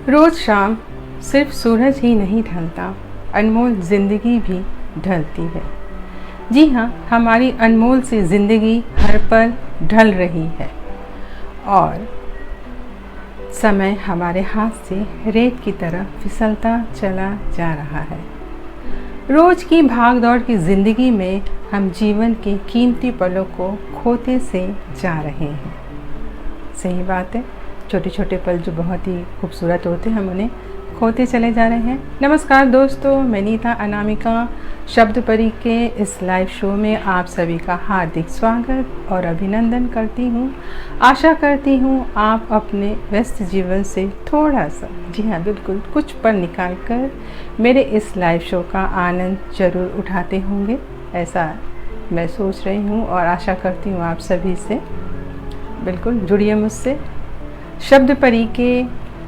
रोज़ शाम सिर्फ सूरज ही नहीं ढलता, अनमोल ज़िंदगी भी ढलती है। जी हाँ, हमारी अनमोल सी ज़िंदगी हर पल ढल रही है और समय हमारे हाथ से रेत की तरह फिसलता चला जा रहा है। रोज़ की भाग दौड़ की ज़िंदगी में हम जीवन के कीमती पलों को खोते से जा रहे हैं। सही बात है, छोटे छोटे पल जो बहुत ही खूबसूरत होते हैं हम उन्हें खोते चले जा रहे हैं। नमस्कार दोस्तों, मैं नीता अनामिका शब्द परी के इस लाइव शो में आप सभी का हार्दिक स्वागत और अभिनंदन करती हूँ। आशा करती हूँ आप अपने व्यस्त जीवन से थोड़ा सा, जी हाँ बिल्कुल, कुछ पल निकाल कर मेरे इस लाइव शो का आनंद ज़रूर उठाते होंगे। ऐसा मैं सोच रही हूँ और आशा करती हूँ आप सभी से बिल्कुल जुड़िए मुझसे। शब्द परी के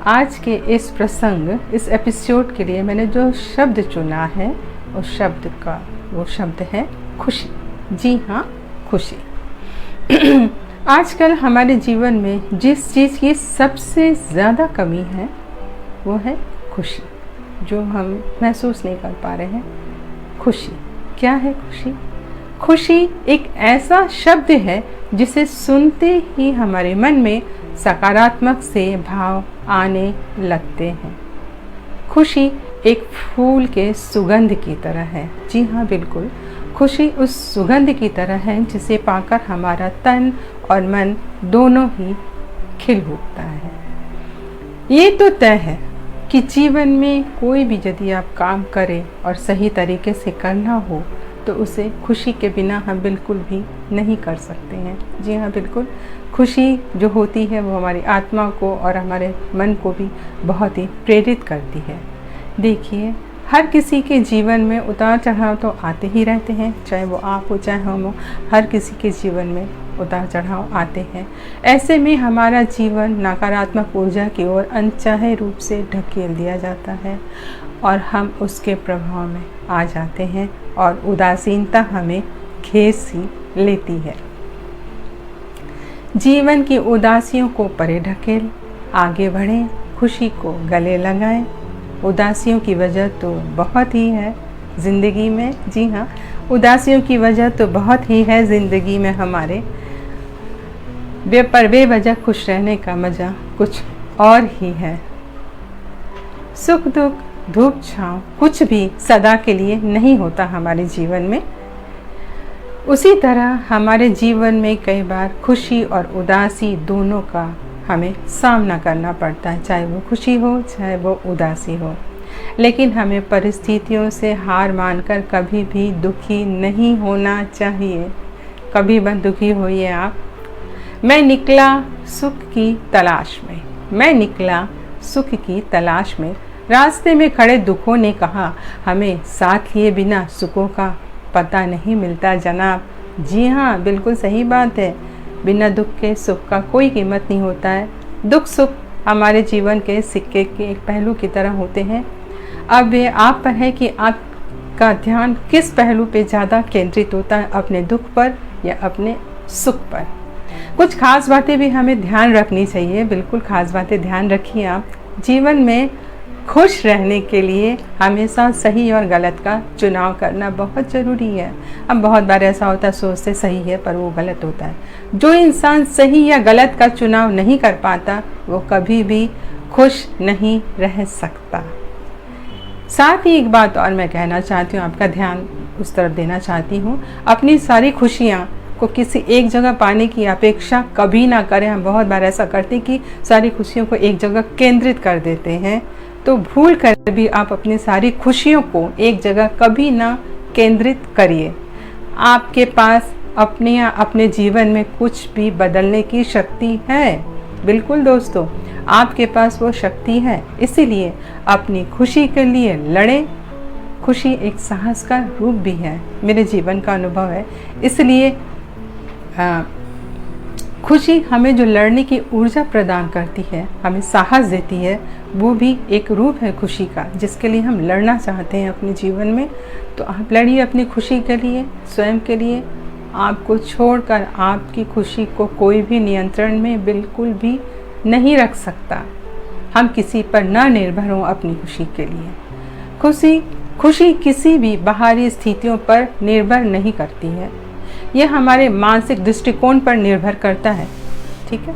आज के इस प्रसंग, इस एपिसोड के लिए मैंने जो शब्द चुना है उस शब्द का वो शब्द है खुशी। जी हाँ, खुशी। आजकल हमारे जीवन में जिस चीज़ की सबसे ज़्यादा कमी है वो है खुशी, जो हम महसूस नहीं कर पा रहे हैं। खुशी क्या है? खुशी एक ऐसा शब्द है जिसे सुनते ही हमारे मन में सकारात्मक से भाव आने लगते हैं। खुशी एक फूल के सुगंध की तरह है। जी हाँ बिल्कुल, खुशी उस सुगंध की तरह है जिसे पाकर हमारा तन और मन दोनों ही खिल उठता है। ये तो तय है कि जीवन में कोई भी यदि आप काम करें और सही तरीके से करना हो तो उसे खुशी के बिना हम बिल्कुल भी नहीं कर सकते हैं। जी हाँ बिल्कुल, खुशी जो होती है वो हमारी आत्मा को और हमारे मन को भी बहुत ही प्रेरित करती है। देखिए, हर किसी के जीवन में उतार चढ़ाव तो आते ही रहते हैं, चाहे वो आप हो चाहे हम हो, हर किसी के जीवन में उतार चढ़ाव आते हैं। ऐसे में हमारा जीवन नकारात्मक ऊर्जा की ओर अनचाहे रूप से ढकेल दिया जाता है और हम उसके प्रभाव में आ जाते हैं और उदासीनता हमें घेर सी लेती है। जीवन की उदासियों को परे ढकेल आगे बढ़ें, खुशी को गले लगाएं। उदासियों की वजह तो बहुत ही है ज़िंदगी में। जी हाँ, उदासियों की वजह तो बहुत ही है ज़िंदगी में हमारे, बेवजह खुश रहने का मज़ा कुछ और ही है। सुख दुख, धूप छाँव, कुछ भी सदा के लिए नहीं होता हमारे जीवन में। उसी तरह हमारे जीवन में कई बार खुशी और उदासी दोनों का हमें सामना करना पड़ता है, चाहे वो खुशी हो चाहे वो उदासी हो। लेकिन हमें परिस्थितियों से हार मानकर कभी भी दुखी नहीं होना चाहिए। कभी मत दुखी होइए आप। मैं निकला सुख की तलाश में, रास्ते में खड़े दुखों ने कहा, हमें साथ लिए बिना सुखों का पता नहीं मिलता जनाब। जी हाँ बिल्कुल सही बात है, बिना दुख के सुख का कोई कीमत नहीं होता है। दुख सुख हमारे जीवन के सिक्के के एक पहलू की तरह होते हैं। अब ये आप पर है कि आपका ध्यान किस पहलू पे ज़्यादा केंद्रित होता है, अपने दुख पर या अपने सुख पर। कुछ खास बातें भी हमें ध्यान रखनी चाहिए, बिल्कुल खास बातें ध्यान रखिए आप। जीवन में खुश रहने के लिए हमेशा सही और गलत का चुनाव करना बहुत ज़रूरी है। अब बहुत बार ऐसा होता है, सोचते सही है पर वो गलत होता है। जो इंसान सही या गलत का चुनाव नहीं कर पाता वो कभी भी खुश नहीं रह सकता। साथ ही एक बात और मैं कहना चाहती हूँ, आपका ध्यान उस तरफ देना चाहती हूँ। अपनी सारी खुशियाँ को किसी एक जगह पाने की अपेक्षा कभी ना करें। हम बहुत बार ऐसा करते हैं कि सारी खुशियों को एक जगह केंद्रित कर देते हैं, तो भूल कर भी आप अपनी सारी खुशियों को एक जगह कभी ना केंद्रित करिए। आपके पास अपने जीवन में कुछ भी बदलने की शक्ति है। बिल्कुल दोस्तों, आपके पास वो शक्ति है, इसीलिए अपनी खुशी के लिए लड़ें। खुशी एक साहस का रूप भी है, मेरे जीवन का अनुभव है। इसलिए खुशी हमें जो लड़ने की ऊर्जा प्रदान करती है, हमें साहस देती है, वो भी एक रूप है खुशी का, जिसके लिए हम लड़ना चाहते हैं अपने जीवन में। तो आप लड़िए अपनी खुशी के लिए, स्वयं के लिए। आपको छोड़कर आपकी खुशी को कोई भी नियंत्रण में बिल्कुल भी नहीं रख सकता। हम किसी पर ना निर्भर हों अपनी खुशी के लिए। खुशी किसी भी बाहरी स्थितियों पर निर्भर नहीं करती है, यह हमारे मानसिक दृष्टिकोण पर निर्भर करता है। ठीक है,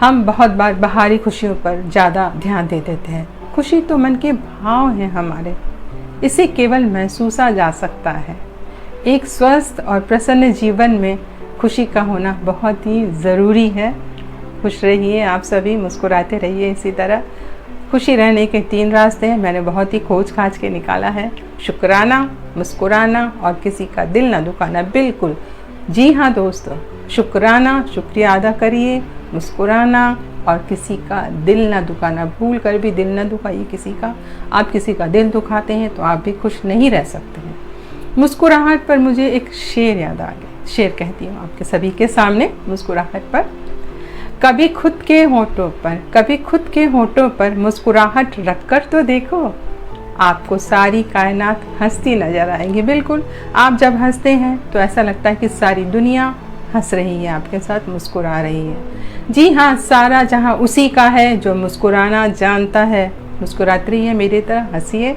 हम बहुत बार बाहरी खुशियों पर ज़्यादा ध्यान दे देते हैं। खुशी तो मन के भाव हैं हमारे, इसे केवल महसूसा जा सकता है। एक स्वस्थ और प्रसन्न जीवन में खुशी का होना बहुत ही ज़रूरी है। खुश रहिए आप सभी, मुस्कुराते रहिए इसी तरह। खुशी रहने के 3 रास्ते हैं, मैंने बहुत ही खोज खाज के निकाला है। शुक्राना, मुस्कुराना और किसी का दिल ना दुखाना। बिल्कुल, जी हाँ दोस्तों, शुक्राना, शुक्रिया अदा करिए, मुस्कुराना और किसी का दिल ना दुखाना। भूल कर भी दिल ना दुखाइए किसी का। आप किसी का दिल दुखाते हैं तो आप भी खुश नहीं रह सकते हैं। मुस्कुराहट पर मुझे एक शेर याद आ गया, शेर कहती हूँ आपके सभी के सामने। मुस्कुराहट पर, कभी खुद के होठों पर मुस्कुराहट रखकर तो देखो, आपको सारी कायनात हंसती नजर आएंगी। बिल्कुल, आप जब हंसते हैं तो ऐसा लगता है कि सारी दुनिया हंस रही है, आपके साथ मुस्कुरा रही है। जी हाँ, सारा जहाँ उसी का है जो मुस्कुराना जानता है। मुस्कुराती रहिए मेरी तरह, हंसिए।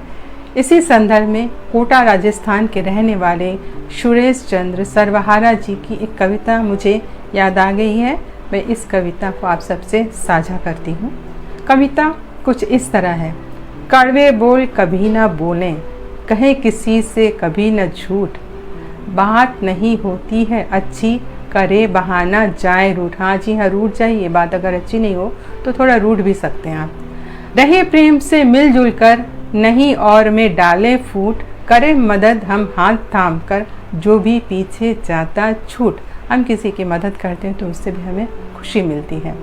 इसी संदर्भ में कोटा राजस्थान के रहने वाले सुरेश चंद्र सर्वहारा जी की एक कविता मुझे याद आ गई है। मैं इस कविता को आप सबसे साझा करती हूँ। कविता कुछ इस तरह है। कड़वे बोल कभी ना बोलें, कहें किसी से कभी न झूठ, बात नहीं होती है अच्छी, करे बहाना जाए रूठ। हाँ जी हाँ, रूठ जाइए, बात अगर अच्छी नहीं हो तो थोड़ा रूठ भी सकते हैं आप। रहे प्रेम से मिलजुल कर, नहीं और में डाले फूट, करे मदद हम हाथ थाम कर, जो भी पीछे जाता छूट। हम किसी की मदद करते हैं तो उससे भी हमें खुशी मिलती है।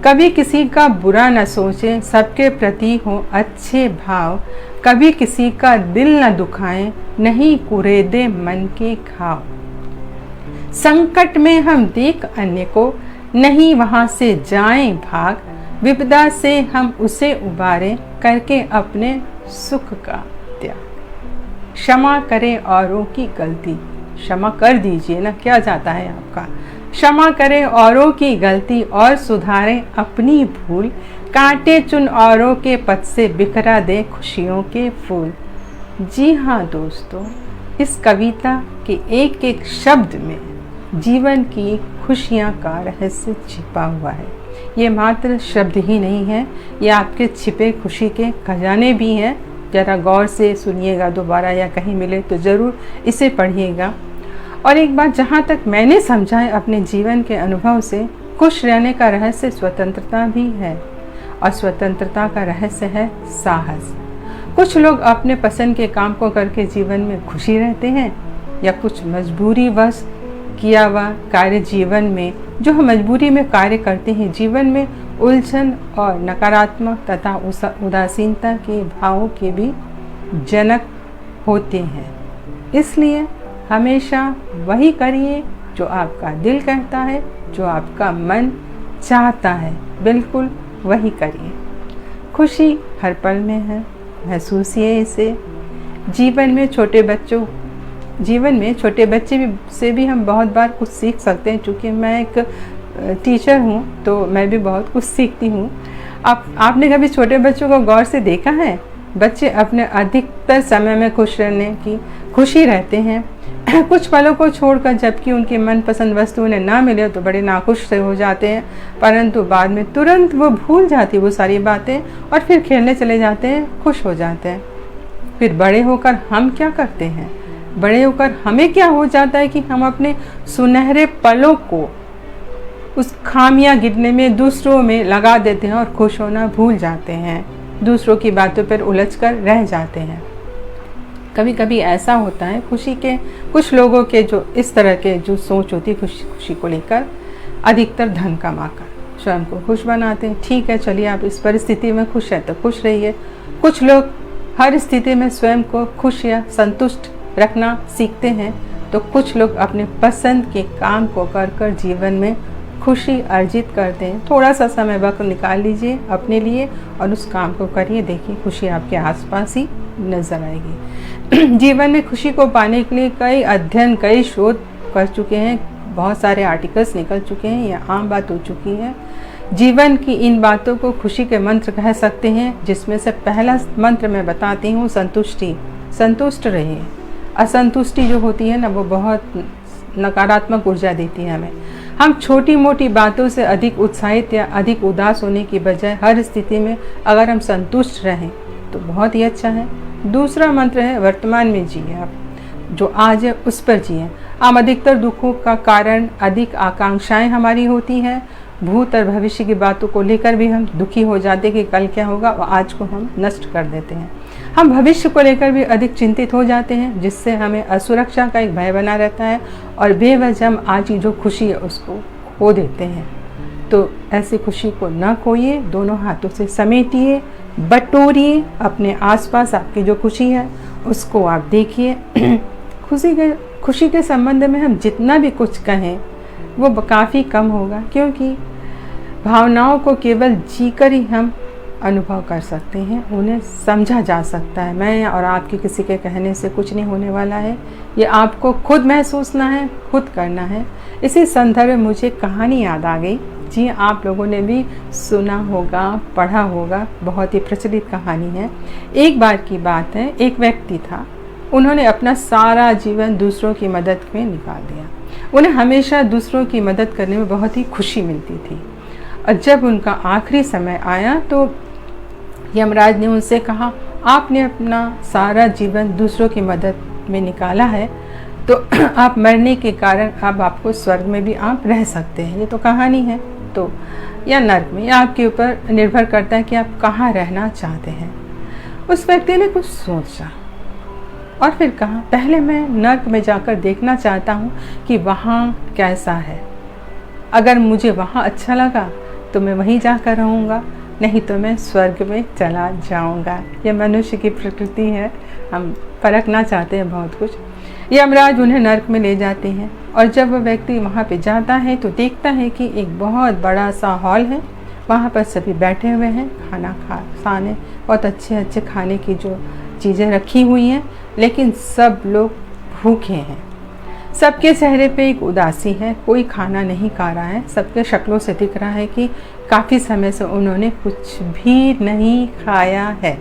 कभी किसी का बुरा न सोचें, सबके प्रति हो अच्छे भाव, कभी किसी का दिल न दुखाएं, नहीं कुरेदे मन के घाव। संकट में हम देख अन्य को, नहीं वहां से जाएं भाग, विपदा से हम उसे उबारें, करके अपने सुख का त्याग। क्षमा करें औरों की गलती, क्षमा कर दीजिए ना, क्या जाता है आपका। क्षमा करें औरों की गलती और सुधारें अपनी भूल, कांटे चुन औरों के पथ से बिखरा दें खुशियों के फूल। जी हाँ दोस्तों, इस कविता के एक एक शब्द में जीवन की खुशियाँ का रहस्य छिपा हुआ है। ये मात्र शब्द ही नहीं है, ये आपके छिपे खुशी के खजाने भी हैं। ज़रा गौर से सुनिएगा, दोबारा या कहीं मिले तो ज़रूर इसे पढ़िएगा। और एक बात जहाँ तक मैंने समझा है अपने जीवन के अनुभव से, खुश रहने का रहस्य स्वतंत्रता भी है, और स्वतंत्रता का रहस्य है साहस। कुछ लोग अपने पसंद के काम को करके जीवन में खुशी रहते हैं, या कुछ मजबूरी वश किया हुआ कार्य जीवन में, जो हम मजबूरी में कार्य करते हैं, जीवन में उलझन और नकारात्मक तथा उदासीनता के भावों के भी जनक होते हैं। इसलिए हमेशा वही करिए जो आपका दिल कहता है, जो आपका मन चाहता है, बिल्कुल वही करिए। खुशी हर पल में है, महसूसिए इसे। जीवन में छोटे बच्चे से भी हम बहुत बार कुछ सीख सकते हैं। चूँकि मैं एक टीचर हूँ तो मैं भी बहुत कुछ सीखती हूँ। आपने कभी छोटे बच्चों को गौर से देखा है? बच्चे अपने अधिकतर समय में खुशी रहते हैं। कुछ पलों को छोड़कर, जबकि उनकी मनपसंद वस्तु उन्हें ना मिले तो बड़े नाखुश से हो जाते हैं, परंतु बाद में तुरंत वो भूल जाती वो सारी बातें और फिर खेलने चले जाते हैं, खुश हो जाते हैं। फिर बड़े होकर हम क्या करते हैं? बड़े होकर हमें क्या हो जाता है कि हम अपने सुनहरे पलों को उस खामियां गिरने में, दूसरों में लगा देते हैं और खुश होना भूल जाते हैं, दूसरों की बातों पर उलझकर रह जाते हैं। कभी कभी ऐसा होता है खुशी के कुछ लोगों के जो इस तरह के जो सोच होती है खुशी को लेकर, अधिकतर धन कमाकर स्वयं को खुश बनाते हैं। ठीक है, चलिए आप इस परिस्थिति में खुश हैं तो खुश रहिए। कुछ लोग हर स्थिति में स्वयं को खुश या संतुष्ट रखना सीखते हैं, तो कुछ लोग अपने पसंद के काम को कर जीवन में खुशी अर्जित करते हैं। थोड़ा सा समय वक्त निकाल लीजिए अपने लिए और उस काम को करिए, देखिए खुशी आपके आसपास ही नज़र आएगी। जीवन में खुशी को पाने के लिए कई अध्ययन, कई शोध कर चुके हैं, बहुत सारे आर्टिकल्स निकल चुके हैं, यह आम बात हो चुकी है जीवन की इन बातों को खुशी के मंत्र कह सकते हैं, जिसमें से पहला मंत्र मैं बताती हूँ संतुष्टि। संतुष्ट रहिए। असंतुष्टि जो होती है ना, वो बहुत नकारात्मक ऊर्जा देती है हमें। हम छोटी मोटी बातों से अधिक उत्साहित या अधिक उदास होने की बजाय हर स्थिति में अगर हम संतुष्ट रहें तो बहुत ही अच्छा है। दूसरा मंत्र है वर्तमान में जिए। आप जो आज है उस पर जिए। हम अधिकतर दुखों का कारण अधिक आकांक्षाएं हमारी होती हैं। भूत और भविष्य की बातों को लेकर भी हम दुखी हो जाते कि कल क्या होगा, और आज को हम नष्ट कर देते हैं। हम भविष्य को लेकर भी अधिक चिंतित हो जाते हैं, जिससे हमें असुरक्षा का एक भय बना रहता है और बेवजह हम आज की जो खुशी है उसको खो देते हैं। तो ऐसी खुशी को ना खोइए, दोनों हाथों से समेटिए, बटोरिए। अपने आसपास आपकी जो खुशी है उसको आप देखिए। खुशी के संबंध में हम जितना भी कुछ कहें वो काफ़ी कम होगा, क्योंकि भावनाओं को केवल जीकर ही हम अनुभव कर सकते हैं, उन्हें समझा जा सकता है। मैं और आपके किसी के कहने से कुछ नहीं होने वाला है। ये आपको खुद महसूसना है, खुद करना है। इसी संदर्भ में मुझे कहानी याद आ गई। जी, आप लोगों ने भी सुना होगा, पढ़ा होगा, बहुत ही प्रचलित कहानी है। एक बार की बात है, एक व्यक्ति था, उन्होंने अपना सारा जीवन दूसरों की मदद में निकाल दिया। उन्हें हमेशा दूसरों की मदद करने में बहुत ही खुशी मिलती थी। और जब उनका आखिरी समय आया तो यमराज ने उनसे कहा, आपने अपना सारा जीवन दूसरों की मदद में निकाला है, तो आप मरने के कारण अब आपको स्वर्ग में भी आप रह सकते हैं। ये तो कहानी है, तो या नर्क में, या आपके ऊपर निर्भर करता है कि आप कहाँ रहना चाहते हैं। उस व्यक्ति ने कुछ सोचा और फिर कहा, पहले मैं नर्क में जाकर देखना चाहता हूँ कि वहाँ कैसा है। अगर मुझे वहाँ अच्छा लगा तो मैं वहीं जाकर रहूँगा, नहीं तो मैं स्वर्ग में चला जाऊँगा। यह मनुष्य की प्रकृति है, हम परखना चाहते हैं बहुत कुछ। यमराज उन्हें नर्क में ले जाते हैं और जब वह व्यक्ति वहाँ पे जाता है तो देखता है कि एक बहुत बड़ा सा हॉल है। वहाँ पर सभी बैठे हुए हैं, खाना खाने, बहुत अच्छे अच्छे खाने की जो चीज़ें रखी हुई हैं, लेकिन सब लोग भूखे हैं। सबके चेहरे पे एक उदासी है, कोई खाना नहीं खा रहा है। सबके शक्लों से दिख रहा है कि काफ़ी समय से उन्होंने कुछ भी नहीं खाया है।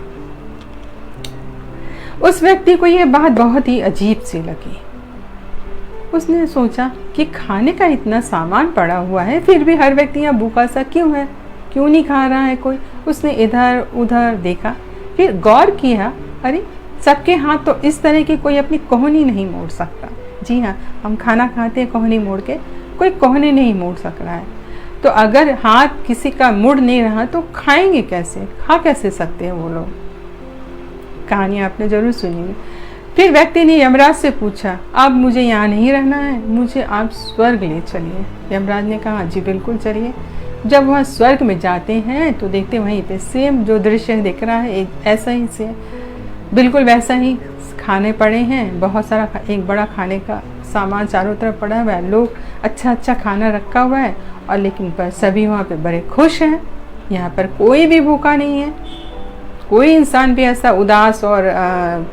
उस व्यक्ति को ये बात बहुत ही अजीब सी लगी। उसने सोचा कि खाने का इतना सामान पड़ा हुआ है, फिर भी हर व्यक्ति यहाँ भूखा सा क्यों है, क्यों नहीं खा रहा है कोई। उसने इधर उधर देखा, फिर गौर किया, अरे सबके हाथ तो इस तरह की कोई अपनी कोहनी नहीं मोड़ सकता। जी हाँ, हम खाना खाते हैं कोहनी मोड़ के, कोई कोहनी नहीं मोड़ सक रहा है। तो अगर हाथ किसी का मुड़ नहीं रहा तो खाएंगे कैसे, खा कैसे सकते हैं वो लोग। कहानी आपने जरूर सुनी। फिर व्यक्ति ने यमराज से पूछा, अब मुझे यहाँ नहीं रहना है, मुझे आप स्वर्ग ले चलिए। यमराज ने कहा, जी बिल्कुल चलिए। जब वह स्वर्ग में जाते हैं तो देखते वहीं पे सेम जो दृश्य दिख रहा है, एक ऐसा ही से बिल्कुल वैसा ही खाने पड़े हैं। बहुत सारा एक बड़ा खाने का सामान चारों तरफ पड़ा हुआ है, लोग अच्छा अच्छा खाना रखा हुआ है, और लेकिन पर सभी वहाँ पे बड़े खुश हैं। यहाँ पर कोई भी भूखा नहीं है, कोई इंसान भी ऐसा उदास और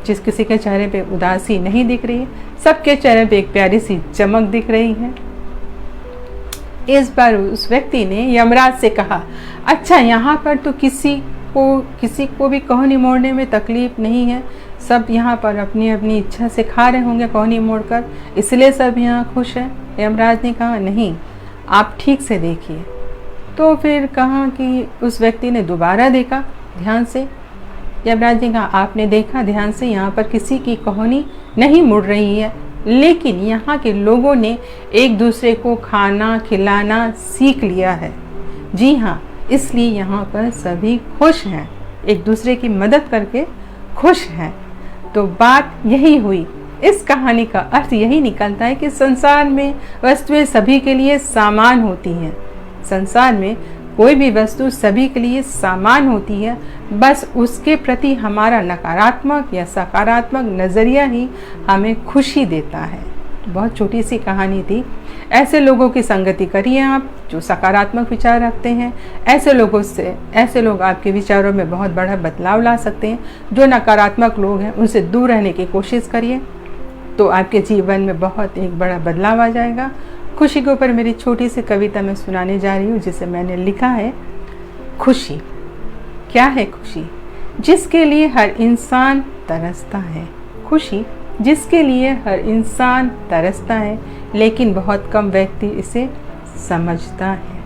जिस किसी के चेहरे पे उदासी नहीं दिख रही है। सबके चेहरे पे एक प्यारी सी चमक दिख रही है। इस बार उस व्यक्ति ने यमराज से कहा, अच्छा यहाँ पर तो किसी को भी कोहनी मोड़ने में तकलीफ नहीं है, सब यहाँ पर अपनी अपनी इच्छा से खा रहे होंगे कोहनी मोड़कर, इसलिए सब यहाँ खुश हैं। यमराज ने कहा, नहीं, आप ठीक से देखिए। तो फिर कहा कि उस व्यक्ति ने दोबारा देखा ध्यान से। यमराज ने कहा, आपने देखा ध्यान से, यहाँ पर किसी की कोहनी नहीं मुड़ रही है, लेकिन यहाँ के लोगों ने एक दूसरे को खाना खिलाना सीख लिया है। जी हाँ, इसलिए यहाँ पर सभी खुश हैं, एक दूसरे की मदद करके खुश हैं। तो बात यही हुई। इस कहानी का अर्थ यही निकलता है कि संसार में वस्तुएं सभी के लिए समान होती हैं। संसार में कोई भी वस्तु सभी के लिए समान होती है, बस उसके प्रति हमारा नकारात्मक या सकारात्मक नज़रिया ही हमें खुशी देता है। बहुत छोटी सी कहानी थी। ऐसे लोगों की संगति करिए आप जो सकारात्मक विचार रखते हैं। ऐसे लोग आपके विचारों में बहुत बड़ा बदलाव ला सकते हैं। जो नकारात्मक लोग हैं उनसे दूर रहने की कोशिश करिए, तो आपके जीवन में बहुत एक बड़ा बदलाव आ जाएगा। खुशी के ऊपर मेरी छोटी सी कविता मैं सुनाने जा रही हूँ, जिसे मैंने लिखा है। खुशी क्या है? खुशी जिसके लिए हर इंसान तरसता है। खुशी जिसके लिए हर इंसान तरसता है, लेकिन बहुत कम व्यक्ति इसे समझता है।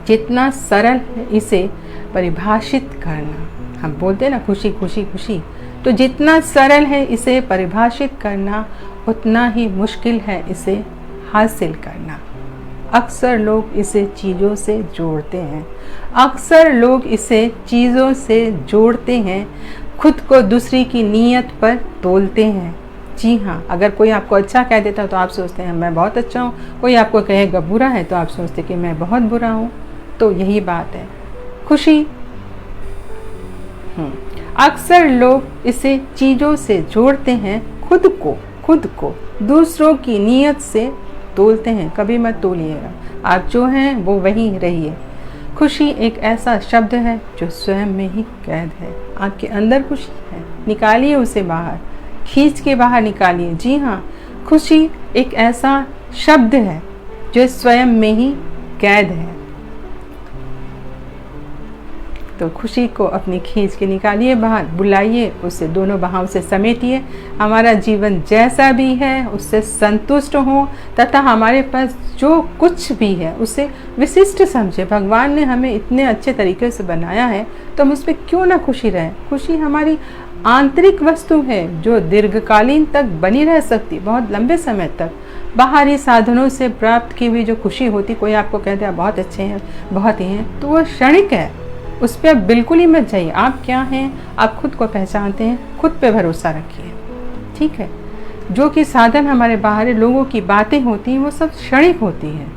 जितना सरल है इसे परिभाषित करना, हम बोलते हैं ना खुशी खुशी खुशी, तो जितना सरल है इसे परिभाषित करना, उतना ही मुश्किल है इसे हासिल करना। अक्सर लोग इसे चीज़ों से जोड़ते हैं, अक्सर लोग इसे चीज़ों से जोड़ते हैं, खुद को दूसरी की नीयत पर तोलते हैं। जी हाँ, अगर कोई आपको अच्छा कह देता है तो आप सोचते हैं मैं बहुत अच्छा हूँ, कोई आपको कहेगा बुरा है तो आप सोचते हैं कि मैं बहुत बुरा हूँ। तो यही बात है खुशी। अक्सर लोग इसे चीज़ों से जोड़ते हैं, खुद को दूसरों की नीयत से तोलते हैं। कभी मत तोलिएगा, आप जो हैं वो वही रहिए। खुशी एक ऐसा शब्द है जो स्वयं में ही कैद है। आपके अंदर खुशी है, निकालिए उसे बाहर, खींच के बाहर निकालिए। जी हाँ, खुशी एक ऐसा शब्द है जो स्वयं में ही कैद है। तो खुशी को अपनी खींच के निकालिए बाहर, बुलाइए उसे, दोनों बाहों से समेटिए। हमारा जीवन जैसा भी है उससे संतुष्ट हो, तथा हमारे पास जो कुछ भी है उसे विशिष्ट समझे। भगवान ने हमें इतने अच्छे तरीके से बनाया है तो हम उस पर क्यों ना खुशी रहें। खुशी हमारी आंतरिक वस्तु है जो दीर्घकालीन तक बनी रह सकती, बहुत लंबे समय तक। बाहरी साधनों से प्राप्त की हुई जो खुशी होती, कोई आपको कहते हैं बहुत अच्छे हैं, बहुत ही हैं, तो वो क्षणिक है, उस पर आप बिल्कुल ही मत जाइए। आप क्या हैं, आप खुद को पहचानते हैं, खुद पे भरोसा रखिए, ठीक है। जो कि साधन हमारे बाहरी लोगों की बातें होती हैं वो सब क्षणिक होती हैं।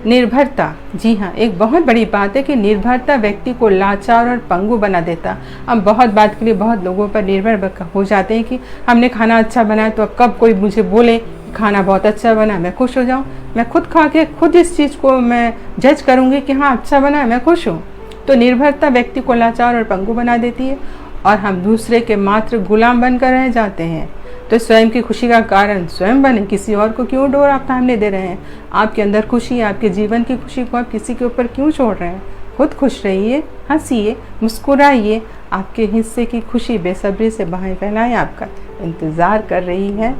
निर्भरता, जी हाँ, एक बहुत बड़ी बात है कि निर्भरता व्यक्ति को लाचार और पंगु बना देता। हम बहुत बात के लिए बहुत लोगों पर निर्भर हो जाते हैं कि हमने खाना अच्छा बनाया तो अब कब कोई मुझे बोले खाना बहुत अच्छा बना मैं खुश हो जाऊँ। मैं खुद खा के खुद इस चीज़ को मैं जज करूँगी कि हाँ अच्छा बना मैं खुश हूँ। तो निर्भरता व्यक्ति को लाचार और पंगु बना देती है और हम दूसरे के मात्र गुलाम बनकर रह जाते हैं। तो स्वयं की खुशी का कारण स्वयं बने, किसी और को क्यों डोर आप थामने दे रहे हैं। आपके अंदर खुशी, आपके जीवन की खुशी को आप किसी के ऊपर क्यों छोड़ रहे हैं। खुद खुश रहिए, हंसिए, मुस्कुराइए। आपके हिस्से की खुशी बेसब्री से बाहें फैलाएं, आपका इंतज़ार कर रही है।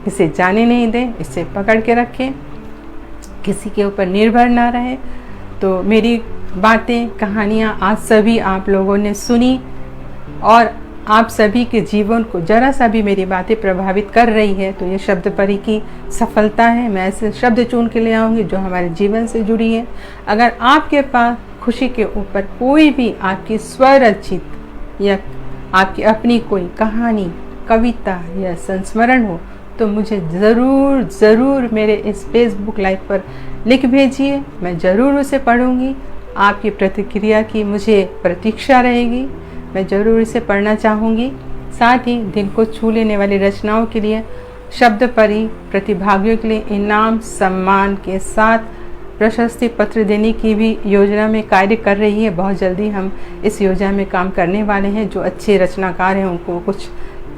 इसे जाने नहीं दें, इसे पकड़ के रखें, किसी के ऊपर निर्भर ना रहे। तो मेरी बातें, कहानियाँ आज सभी आप लोगों ने सुनी और आप सभी के जीवन को जरा सा भी मेरी बातें प्रभावित कर रही है तो ये शब्द परी की सफलता है। मैं ऐसे शब्द चुन के ले आऊँगी जो हमारे जीवन से जुड़ी है। अगर आपके पास खुशी के ऊपर कोई भी आपकी स्वरचित या आपकी अपनी कोई कहानी, कविता या संस्मरण हो तो मुझे ज़रूर मेरे इस फेसबुक लाइव पर लिख भेजिए। मैं ज़रूर उसे पढ़ूँगी। आपकी प्रतिक्रिया की मुझे प्रतीक्षा रहेगी। मैं ज़रूर इसे पढ़ना चाहूँगी। साथ ही दिल को छू लेने वाली रचनाओं के लिए शब्द परी प्रतिभागियों के लिए इनाम सम्मान के साथ प्रशस्ति पत्र देने की भी योजना में कार्य कर रही है। बहुत जल्दी हम इस योजना में काम करने वाले हैं। जो अच्छे रचनाकार हैं उनको कुछ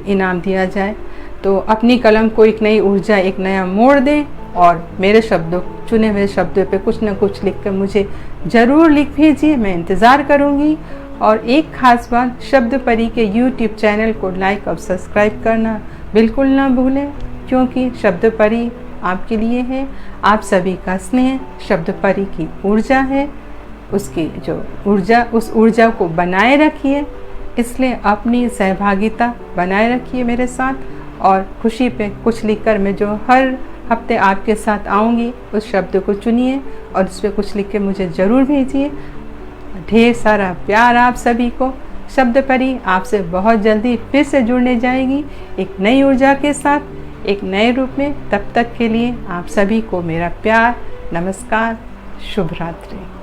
इनाम दिया जाए। तो अपनी कलम को एक नई ऊर्जा, एक नया मोड़ दें और मेरे शब्दों, चुने हुए शब्दों पे कुछ न कुछ लिखकर मुझे ज़रूर लिख भेजिए। मैं इंतज़ार करूँगी। और एक ख़ास बात, शब्द परी के YouTube चैनल को लाइक और सब्सक्राइब करना बिल्कुल ना भूलें, क्योंकि शब्द परी आपके लिए है। आप सभी का स्नेह शब्द परी की ऊर्जा है। उसकी जो ऊर्जा, उस ऊर्जा को बनाए रखिए। इसलिए अपनी सहभागिता बनाए रखिए मेरे साथ और खुशी पे कुछ लिखकर मैं जो हर हफ्ते आपके साथ आऊँगी उस शब्द को चुनिए और उस पर कुछ लिख के मुझे ज़रूर भेजिए। ढेर सारा प्यार आप सभी को। शब्द परी आपसे बहुत जल्दी फिर से जुड़ने जाएगी एक नई ऊर्जा के साथ, एक नए रूप में। तब तक के लिए आप सभी को मेरा प्यार, नमस्कार, शुभ रात्रि।